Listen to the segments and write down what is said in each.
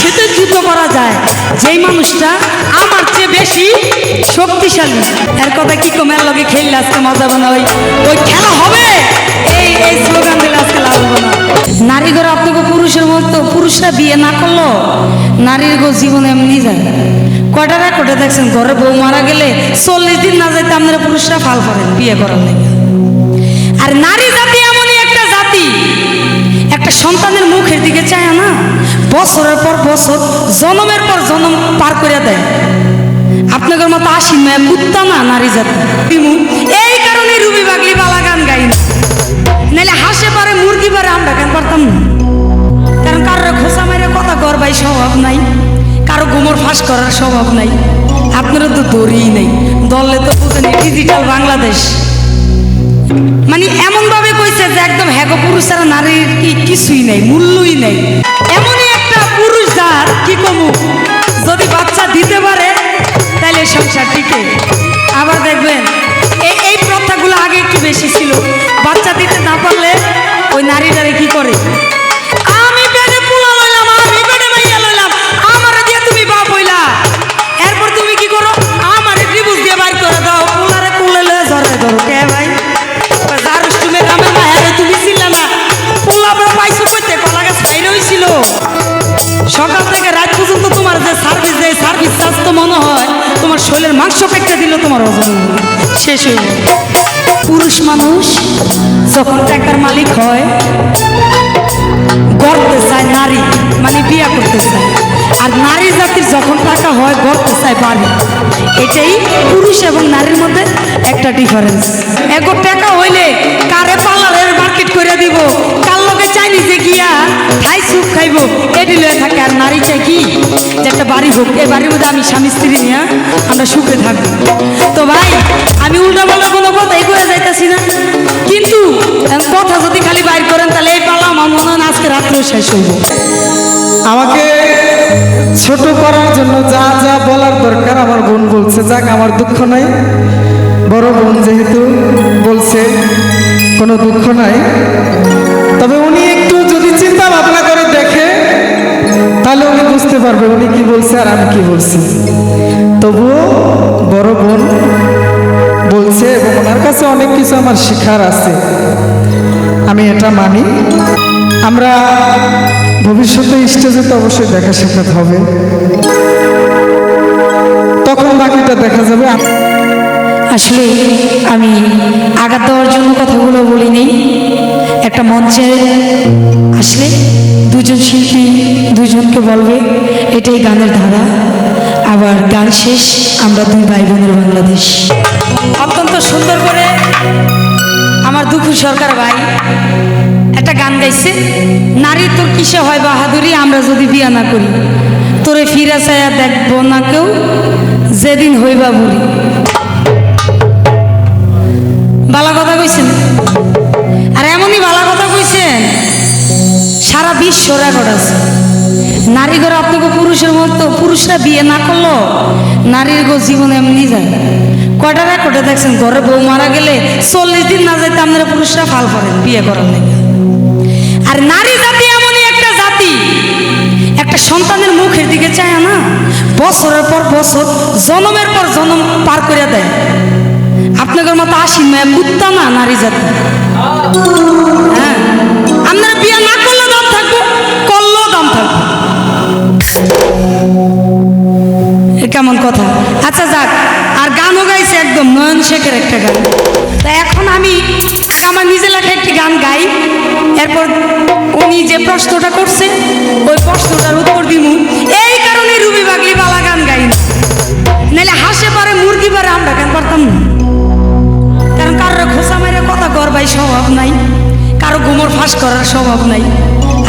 সাথে যুদ্ধ করা যায় যেই মানুষটা আমার চেয়ে বেশি শক্তিশালী। এর কথা কি কমের লগে খেললে আজকে মজা বানা ওই খেলা হবে, এই এই স্লোগান দিলে আজকে লাভ হবে না। নারী ঘর আপনাকে পুরুষের মতো, পুরুষরা বিয়ে না করলো নারীর গো জীবন এমনি যায়। কয়টা রেকর্ডে দেখছেন ঘরে বউ মারা গেলে 40 দিন না যাইতে আপনারা পুরুষরা ফাল করেন বিয়ে করার লাগে। আর নারী জাতি এমনই একটা জাতি, একটা সন্তানের মুখের দিকে চায় না, বছরের পর বছর জন্মের পর জন্ম পার করে দেয়। আপনাদের মতো আসি মেয়ে কুত্তা না নারী জাতি। এই কারণে রুবি বাগলি বালা গান গাই না, নাহলে হাসে পারে মুরগি পারে আমরা গান পারতাম না। কারণ কারোর খোসা মারে কথা গড়বাই স্বভাব নাই, কারো গোমর ফাঁস করার স্বভাব নাই। আপনারা তো দড়িই নেই, দলে তো বুঝেন ডিজিটাল বাংলাদেশ। মানে এমন ভাবে কইছে যে একদম হ্যাগো পুরুষ ছাড়া নারীর কি কিছুই নেই, মূল্যই নেই। এমনই একটা পুরুষ যার কি কমু, যদি বাচ্চা দিতে পারে তাহলে সংসার টিকে। আবার দেখবেন এই প্রথাগুলো আগে একটু বেশি ছিল, বাচ্চা দিতে না পারলে ওই নারীটারে কি করে, আমি পেটে পোলা লইলাম, আমি পেটে মাইয়া লইলাম, আমারে দিয়ে তুমি বাপ হইলা, এরপর তুমি কি করো, আমারে ত্রিভুজ দিয়ে বাইর করে দাও, পোলারে কোলে লয়ে ধরে ধরো। কে ভাই জারুষ্টুমে গ্রামের মায়ারে তুমি ছিলে না, পোলা বড় পাইছো কইতে কলা গাছ খাইলে হইছিল। সকাল থেকে রাত পর্যন্ত তোমার যে সার্ভিস দেয়, সার্ভিস চার্জ তো মনে হয় তোমার শরীরের মাংস পেটে দিল তোমার ওজন শেষ হয়ে যায়। পুরুষ মানুষ যখন টাকার মালিক হয় গড়তে চায় নারী, মানে বিয়া করতে চায়। আর নারী জাতির যখন টাকা হয় গড়তে চায় বাড়ি। এটাই পুরুষ এবং নারীর মধ্যে একটা ডিফারেন্স। এগো টাকা হইলে কারে পার্লারের মার্কেট করে দিব, কার লগে চাইনিজে গিয়া খাই সুপ খাইব, এটি লয়ে থাকে। আর নারী চাই কি যে একটা বাড়ি হোক, এই বাড়ির মধ্যে আমি স্বামী স্ত্রী নিয়ে আমরা সুখে থাকবো। তো ভাই আমি উল্টা পাল্টা কোনো কথা এই করে যাইতেছি না, কিন্তু কথা যদি খালি বাইর করেন তাহলে এই পালা আমার মনে হয় আজকে রাত্রেও শেষ হইব। আমাকে ছোট করার জন্য যা যা বলার দরকার আমার বোন বলছে, যাক আমার দুঃখ নাই। বড় বোন যেহেতু বলছে কোনো দুঃখ নাই, তবে উনি একটু যদি চিন্তা ভাবনা করে দেখে তাহলে উনি বুঝতে পারবে উনি কি বলছে আর আমি কি বলছি। তবুও বড় বোন বলছে এবং ওনার কাছে অনেক কিছু আমার শেখার আছে, আমি এটা মানি। আমরা ভবিষ্যতে স্টেজে তো অবশ্যই দেখা সাক্ষাৎ হবে, তখন বাকিটা দেখা যাবে। আসলে আমি আঘাত দেওয়ার জন্য কথাগুলো বলিনি। একটা মঞ্চে আসলে দুজন শিল্পী দুজনকে বলবে, এটাই গানের ধারা। আবার গান শেষ, আমরা দুই ভাই বোনের বাংলাদেশ। অত্যন্ত সুন্দর করে আমার দুঃখু সরকার ভাই একটা গান গাইছে, নারী তোর কিসে হয় বাহাদুরি, আমরা যদি বিয়া না করি, তোরে ফিরা চায়া দেখবো না কেউ, যেদিন হইবা বুড়ি। বালা কথা কইছেন, আর এমনই বালা কথা কইছেন সারা বিশ্ব রেকর্ড আছে। নারী ঘরে আপনাকে পুরুষের মতো, পুরুষরা বিয়ে না করলো নারীর গো জীবন এমনি যায়। কয়টা রেকর্ডে দেখছেন ঘরে বউ মারা গেলে 40 দিন না যাইতে আপনারা পুরুষরা ফাল করেন বিয়ে করার লাগে। আর নারী জাতি এমনই একটা জাতি, একটা সন্তানের মুখের দিকে চায় না, বছরের পর বছর জন্মের পর জন্ম পার করে দেয়। আপনাদের মতো আসি মেয়ে কুত্তা না নারী জাতি। হ্যাঁ, আপনারা বিয়ে না করলেও দাম থাকবো, করলেও দাম থাকবো। কেমন কথা। আচ্ছা যাক, আর গানও গাইছে একদম নয়ন শেখের একটা গান। তা এখন আমি আমার নিজে লেখা একটি গান গাই, এরপর উনি যে প্রশ্নটা করছে ওই প্রশ্নটার উত্তর দিব। এই কারণে রুবি বাগলি বালা গান গাই না, নাহলে হাসে পারে মুরগি পারে আমরা গান পারতাম না। কারণ কারোর খোসা মারে কথা গড়বাই স্বভাব নাই, কারো গোমর ফাঁস করার স্বভাব নাই।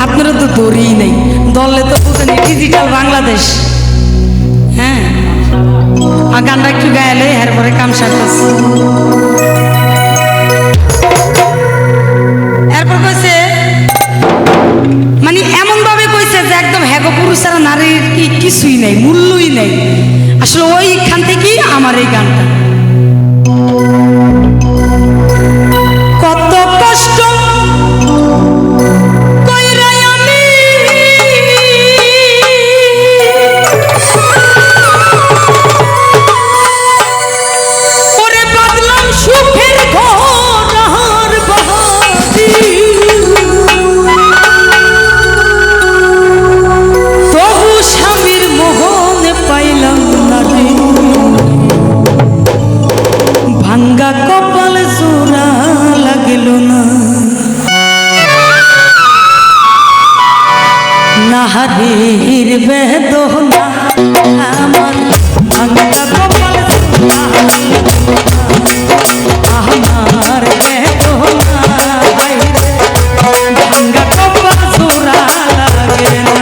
আপনারা তো দড়িই নেই, দলে তো বুঝেন ডিজিটাল বাংলাদেশ। হ্যাঁ, আর গানটা একটু গায়ালে এরপরে কাম সারতেছে। এরপর কইছে, মানে এমন ভাবে কইছে যে একদম হ্যাগো পুরুষ ছাড়া নারীর কি কিছুই নেই, মূল্যই নেই। আসলে ওইখান থেকেই আমার এই গানটা। কত কষ্ট কইরা আমি নারীর বেদনা আমার ভাঙা কপাল সোনা আমার বেদনা ভাঙা কপাল সোনা লাগে না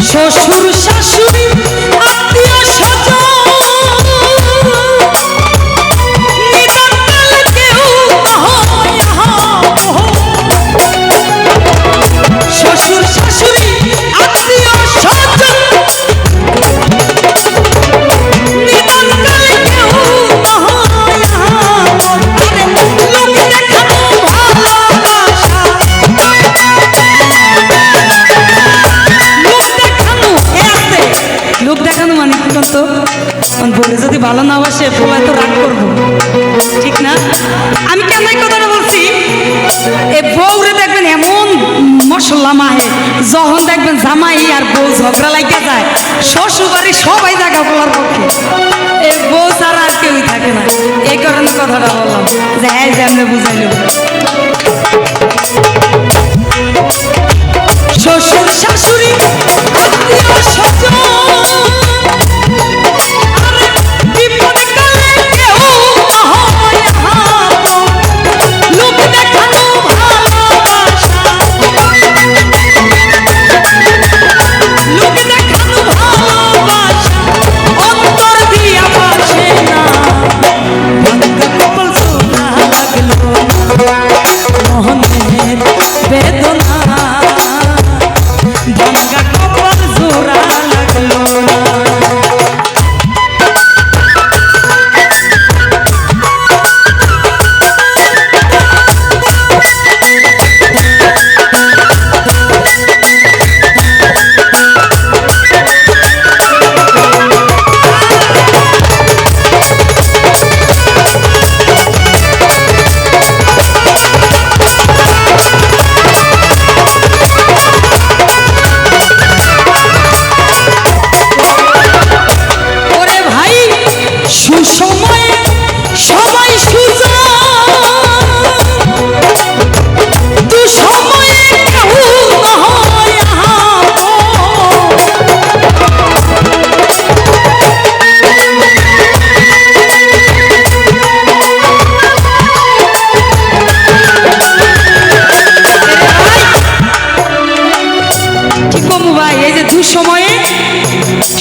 শ্বশুর শাশুড়ি আত্মীয় স্বজন নিদান কেউ শ্বশুর শাশুড়ি আত্মীয় স্বজন নিদান কেউ লোক দেখানো ভালোবাসা লোক দেখানো মানে কি করতো বলে যদি ভালো না বাসে পোলায় তো রাগ করবো ঠিক না আমি কেন এই কথাটা বলছি এ বউরে দেখবেন এমন মশলা মাহে যখন দেখবেন জামাই আর বউ ঝগড়া লাগিয়ে যায় শ্বশুর বাড়ি সবাই জায়গা বলার পক্ষে এ বউ ছাড়া আর কেউই থাকে না এই কারণে কথাটা বললাম যে হ্যাঁ যেমনি বুঝাইল শ্বশুর শাশুড়ি আত্মীয় স্বজন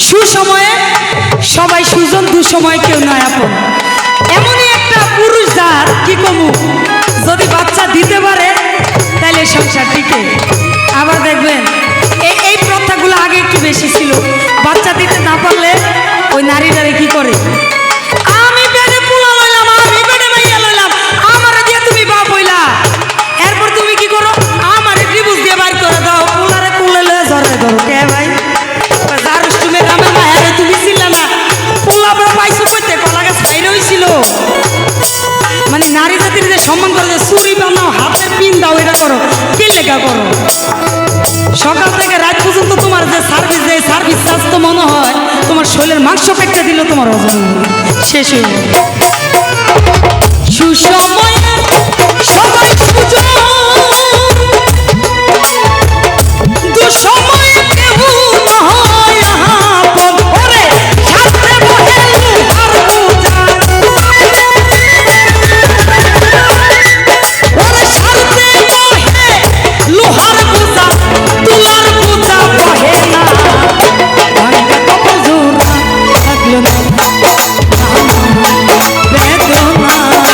সুসময়ে সবাই সুজন দুসময় কেউ নয় আপন এমনই একটা পুরুষ যার কি কমু যদি বাচ্চা দিতে পারে তাহলে সংসার টিকে আবার দেখবেন এই প্রথাগুলো আগে একটু বেশি ছিল বাচ্চা দিতে না পারলে ওই নারীটারে কি করে আমি পেটে পোলা লইলাম আমি পেটে মাইয়া লইলাম আমারে দিয়ে তুমি বাপ হইলা এরপর তুমি কি করো আমারে ত্রিভুজ দিয়ে বাইর করে দাও পোলারে কোলে লয়ে ধরে ধরো কে ভাই তুমি ছিল না পোলা পাইছো কইতে কলা গাছ বাইরে হয়েছিল মানে নারী জাতির যে সম্মান করে যে চুরি বানাও হাতের পিন দাও এটা করো কি লেখা করো সকাল থেকে রাত পর্যন্ত তোমার যে সার্ভিস চার্জ তো মনে হয় তোমার শরীরের মাংস পেটে দিল তোমার ওজন শেষ হয়ে সুসময় সবাই সুজন দুসময় কেউ নহয় আপন ওরে সাথে বহে লোহার বোঝা তুলার বোঝা বহে না ভাঙা কপাল জোড়া থাকলো না বেদনা ভাঙা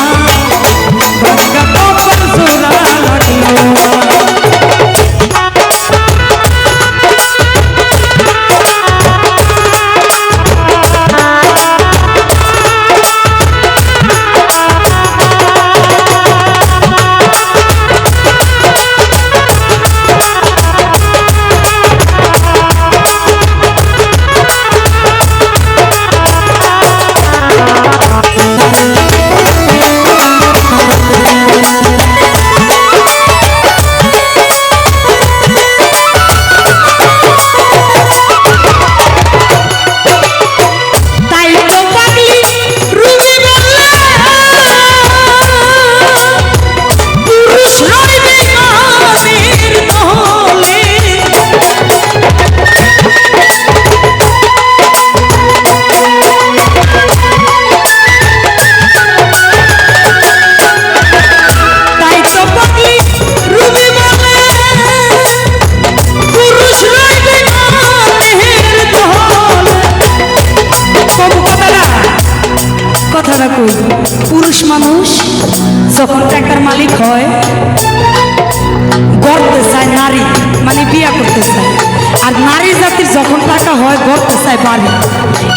যখন টাকা হয় গড়তে চায় বাড়ি।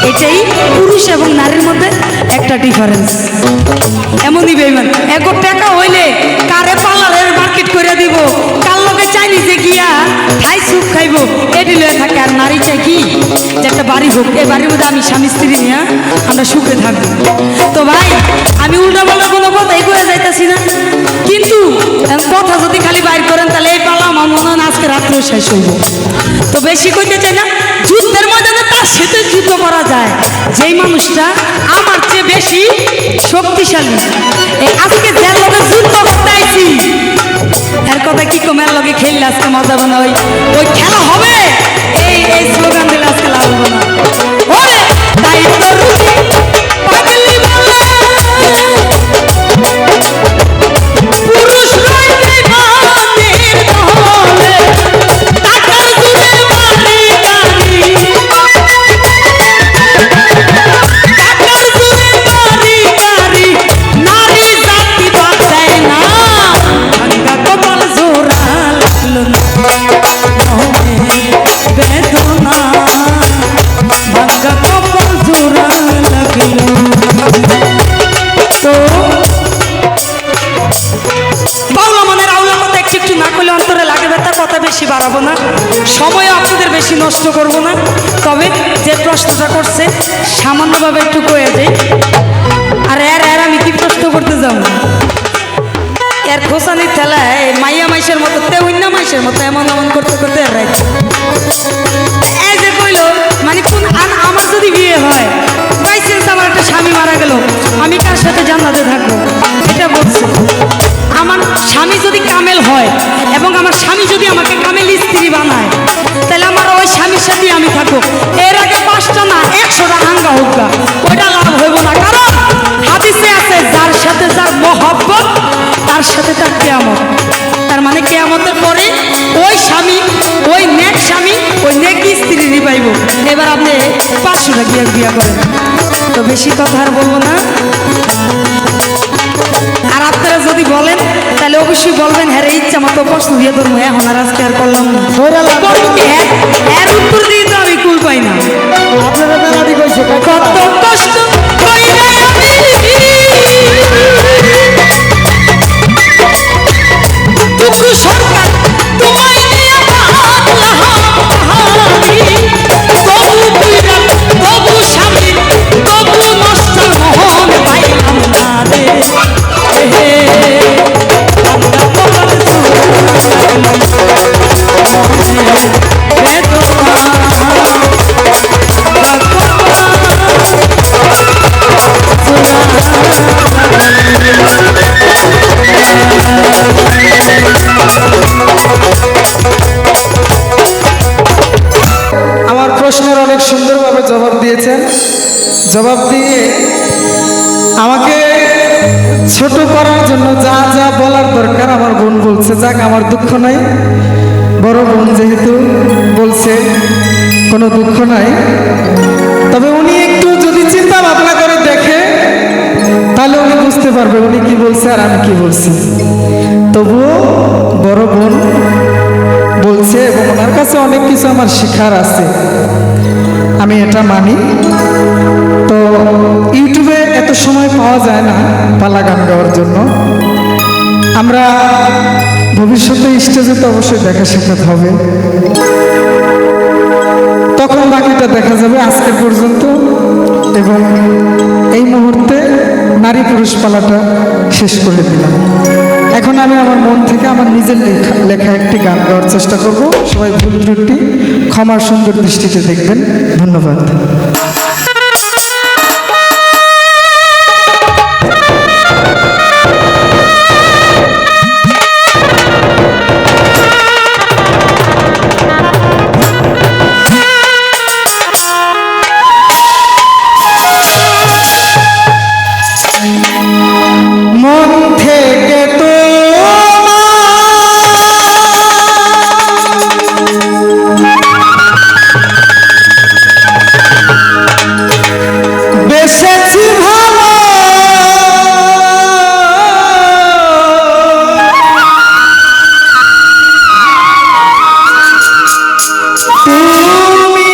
এটাই পুরুষ এবং নারীর মধ্যে একটা ডিফারেন্স। এমনই বেইমান এগো টাকা হইলে কারে পার্লারের মার্কেট করে দিব, কার লগে চাইনিজে গিয়া খাই সুপ খাইব, এটি লয়ে থাকে। আর নারী চাই কি যে একটা বাড়ি হোক, এই বাড়ির মধ্যে আমি স্বামী স্ত্রী নিয়ে আমরা সুখে থাকবো। তো ভাই আমি উল্টা পাল্টা কোনো কথা এগিয়ে যাইতেছি না, কিন্তু কথা যদি খালি বাইর করেন তাহলে এই পালা আমার মনে হয় আজকে রাত্রেও শেষ হইব। তো বেশি কইতে চাই না, যুদ্ধের ময়দানে তার সাথে যুদ্ধ করা যায় যেই মানুষটা আমার চেয়ে বেশি শক্তিশালী। এই আজকে যার লগে যুদ্ধ করতে আইছি এর কথা কি কমের লগে খেললে আজকে মজা বানা, ওই খেলা হবে, এই স্লোগান দিলে আজকে লাভ হবে না। ওরে তাই তো রুচি পাগলি বলে পুরুষ রইবে বাঁধের দহলে, টাকার জুড়ে বাড়ি গাড়ি, টাকার জুড়ে বাড়ি গাড়ি, নারী জাতি বাঁচায় না, ভাঙ্গা কপাল জোড়া লাগলো না, মনে বেদনা, ভাঙ্গা কপাল জোড়া লাগলো। তো বাউলা মনের আউলা কথা একটু একটু না করলে অন্তরে লাগে ব্যথা, কথা বেশি বাড়াবো না, সময় আপনাদের বেশি নষ্ট করব না। তবে যে প্রশ্নটা করছে সামান্যভাবে একটু কয়ে যাই। আর এর আমি কি প্রশ্ন করতে যাব, এর খোসানির ঠেলায় মাইয়া মাইসের মতো তেউন্না মাইসের মতো এমন এমন করতে করতে এর রাখছে। এই যে কইল মানে কোন আমার যদি বিয়ে হয়, বাই চান্স আমার একটা স্বামী মারা গেল, আমি কার সাথে জান্নাতে থাকবো, এটা বলছে। আমার স্বামী যদি কামেল হয় এবং আমার স্বামী যদি আমাকে কামেল স্ত্রী বানায়, তাহলে আমার ওই স্বামীর সাথে আমি থাকবো। এর আগে 5টা না 100টা হাঙ্গা হুঙ্গা, ওইটা লাভ হইব না। কারণ হাদিসে আছে যার সাথে যার মহব্বত তার সাথে তার কিয়ামত। তার মানে কিয়ামতের পরে ওই স্বামী, ওই নেক স্বামী, ওই নেক স্ত্রী পাইব। এবার আপনি 500টা গিয়ে বিয়া করেন। তো বেশি কথা আর বলবো না। আর আপনারা যদি বলেন তাহলে অবশ্যই বলবেন হ্যাঁ ইচ্ছা মতো প্রশ্ন দিয়ে ধরবো, এখন আর আজকে আর করলাম না। এর উত্তর দিয়ে তো আমি কুল পাই না। আপনারা মেলাডি কইছে কত কষ্ট কইরা আমি টুকু সরকার তোমায় নিয়ে বাঁধলাম কাহানি, তবু তুইরা তবু স্বামী তবু নষ্ট মহন পাইলাম না রে, হে আমরা কপাল আমার প্রশ্নের অনেক সুন্দরভাবে জবাব দিয়েছেন। জবাব দিয়ে আমাকে ছোট করার জন্য যা যা বলার দরকার আমার বোন বলছে। যাক, আমার দুঃখ নাই, বড় বোন যেহেতু বলছে কোনো দুঃখ নাই। তবে উনি একটু যদি চিন্তা ভাবনা করে দেখে তাহলে উনি বুঝতে পারবে উনি কি বলছে আর আমি কি বলছি। তবুও বড় বোন বলছে এবং ওনার কাছে অনেক কিছু আমার শেখার আছে, আমি এটা মানি। তো ইউটিউবে এত সময় পাওয়া যায় না পালা গান গাওয়ার জন্য। আমরা ভবিষ্যতে স্টেজে তো অবশ্যই দেখা সাক্ষাৎ হবে, তখন বাকিটা দেখা যাবে। আজকে পর্যন্ত এবং এই মুহূর্তে নারী পুরুষ পালাটা শেষ করে দিলাম। এখন আমি আমার মন থেকে আমার নিজের লেখা একটি গান গাওয়ার চেষ্টা করব। সবাই ভুল ত্রুটি ক্ষমার সুন্দর দৃষ্টিতে দেখবেন। ধন্যবাদ। মন থেকে তো বেসেছি ভালো, তুমি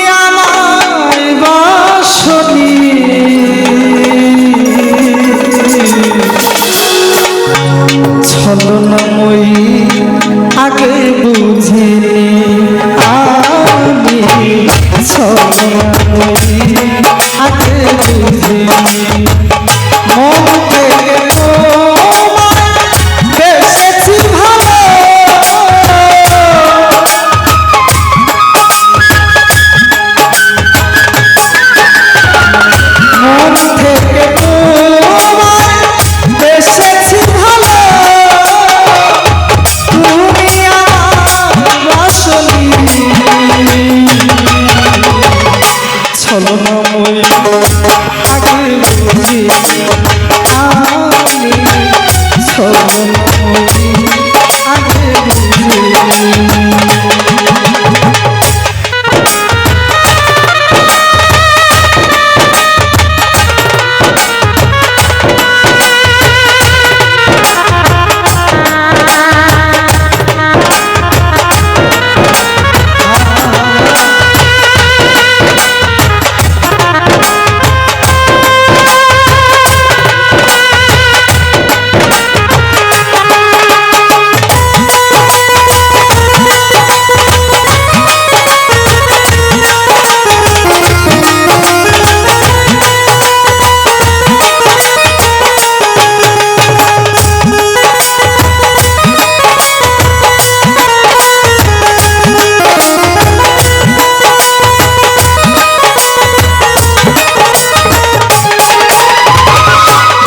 ছলনাময়ী আগে বুঝিনি মন থেকে তোমায় বেসেছি ভালো মন থেকে তোমায় বেসেছি ভালো তুমি আমার আসলি ছলনাময়ী আগে বুঝি আমি ছলনাময়ী আগে বুঝি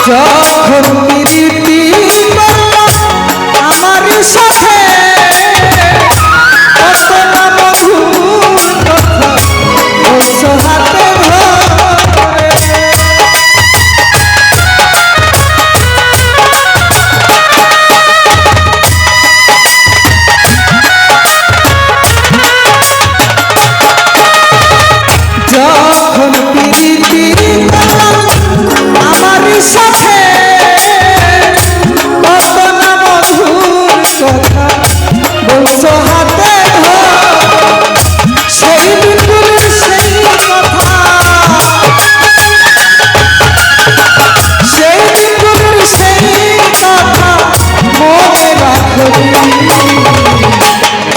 যখন প্রীতি আমার সাথে কত না মধুর কথা বলছো হাতে ধরে যখন প্রীতি আমার সাথে কত না মধুর কথা বলছো হাতে সেই দিনগুলির সেই কথা সেই দিনগুলির সেই কথা মনে রাখো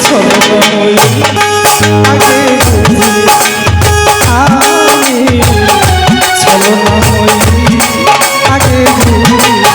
ছলনাময়ী আগে বুঝি আমি ছলনাময়ী আগে বুঝি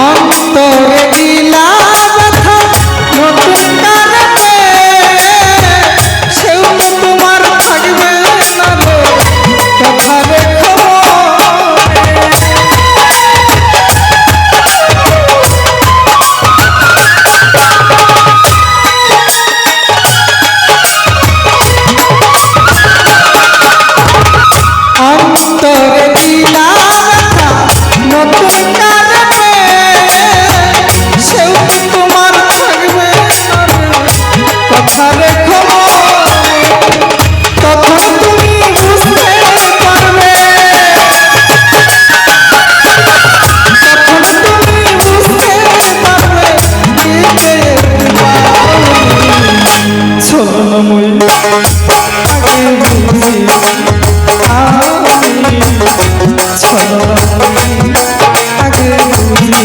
অন্তরে দিলা ব্যথা নতুন কারণে সেও তো তোমার থাকবে না গো কথা রেখো অন্তরে দিলা ব্যথা নতুন কারণে সেও তো তোমার থাকবে না কথা রেখো তখন তুমি বুঝতে পারবে তখন তুমি বুঝতে পারবে ছলনাময়ী আগে বুঝি আমি ছলনাময়ী আগে বুঝি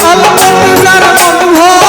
অল্প যার মন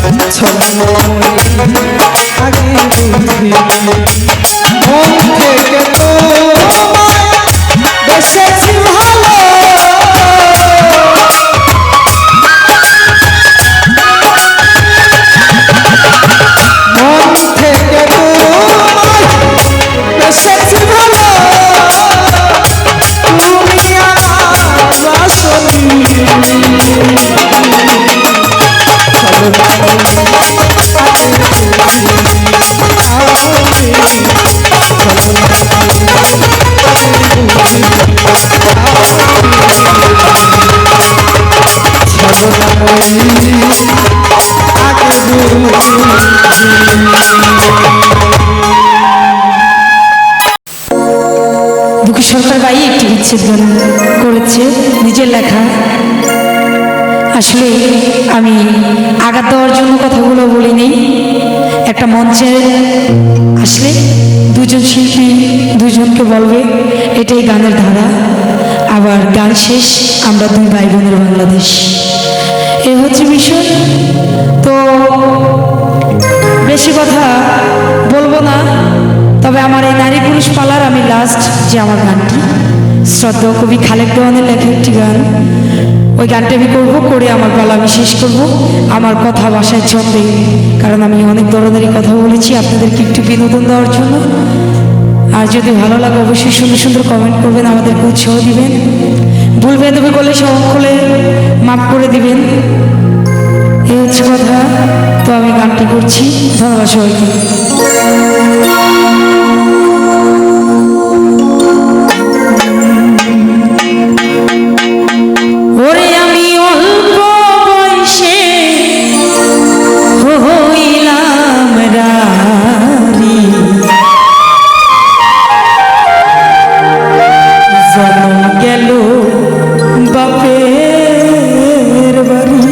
আমি ছলনাময়ী আগে বুঝিনি মন থেকে তোমায় বেসেছি ভালো মন থেকে তোমায় বেসেছি ভালো তুমি আমার বাসনি দুঃখী সরকার ভাই একটি বিচ্ছেদ গান করেছে নিজের লেখা। আসলে আমি আঘাত দেওয়ার জন্য কথাগুলো বলিনি। একটা মঞ্চে আসলে দুজন শিল্পী দুজনকে বলবে, এটাই গানের ধারা। আবার গান শেষ, আমরা দুই ভাই বোনের বাংলাদেশ, এ হচ্ছে বিষয়। তো বেশি কথা বলবো না, তবে আমার এই নারী পুরুষ পালার আমি লাস্ট যে আমার গানটি শ্রদ্ধেয় কবি খালেক দেওয়ানের লেখা একটি গান, ওই গানটা আমি করবো, করে আমার পালা আমি শেষ করবো আমার কথা বাসায় চলবে। কারণ আমি অনেক ধরনেরই কথা বলেছি আপনাদেরকে একটু বিনোদন দেওয়ার জন্য। আর যদি ভালো লাগে অবশ্যই সুন্দর সুন্দর কমেন্ট করবেন, আমাদেরকে উৎসাহ দিবেন। ভুল বেদবি করলে সকলে মাফ করে দিবেন, এই হচ্ছে কথা। তো আমি গানটি করছি, ধন্যবাদ সবাইকে। ওরে আমি অল্প বয়সে হইলাম রানী, জন্ম গেল বাপের বাড়ি,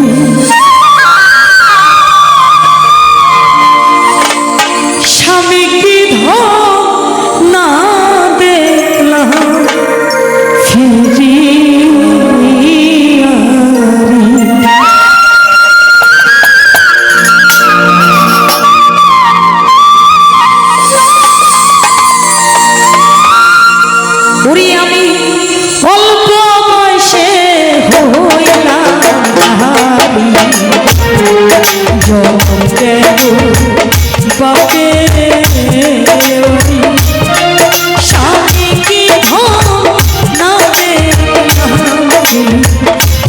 স্বামী কি না দেখলাম ফিরি। ওরে আমি অল্প বয়সে হইলাম রানী, জন্ম গেল বাপের বাড়ি, স্বামী কি না দেখলাম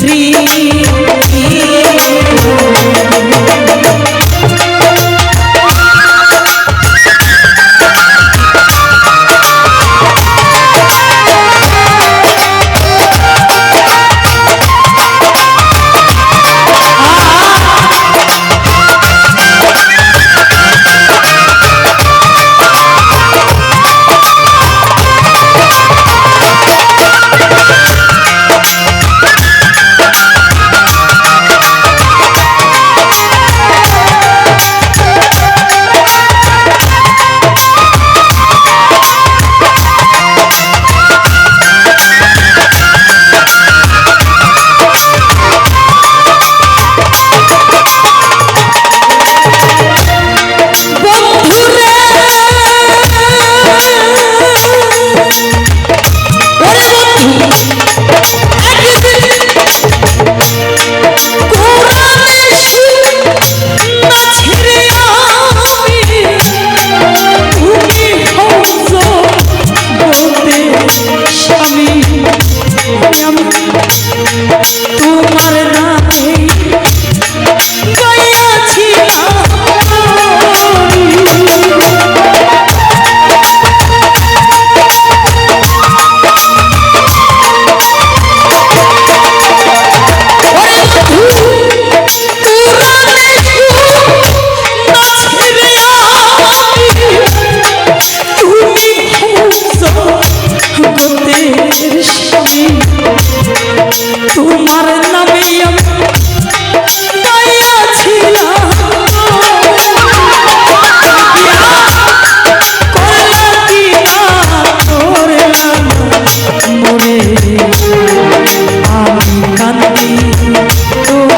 ফিরি। আমি কান্দি তুমি